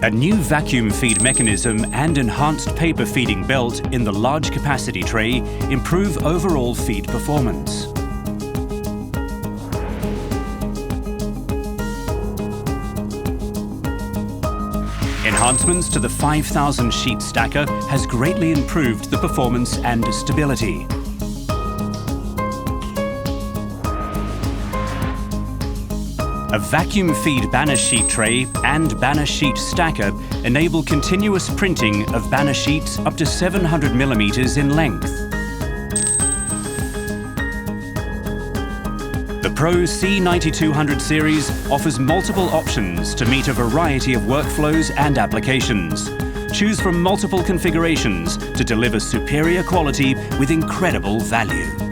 A new vacuum feed mechanism and enhanced paper feeding belt in the large capacity tray improve overall feed performance. Enhancements to the 5,000 sheet stacker has greatly improved the performance and stability. A vacuum feed banner sheet tray and banner sheet stacker enable continuous printing of banner sheets up to 700 millimeters in length. The Pro C9200 series offers multiple options to meet a variety of workflows and applications. Choose from multiple configurations to deliver superior quality with incredible value.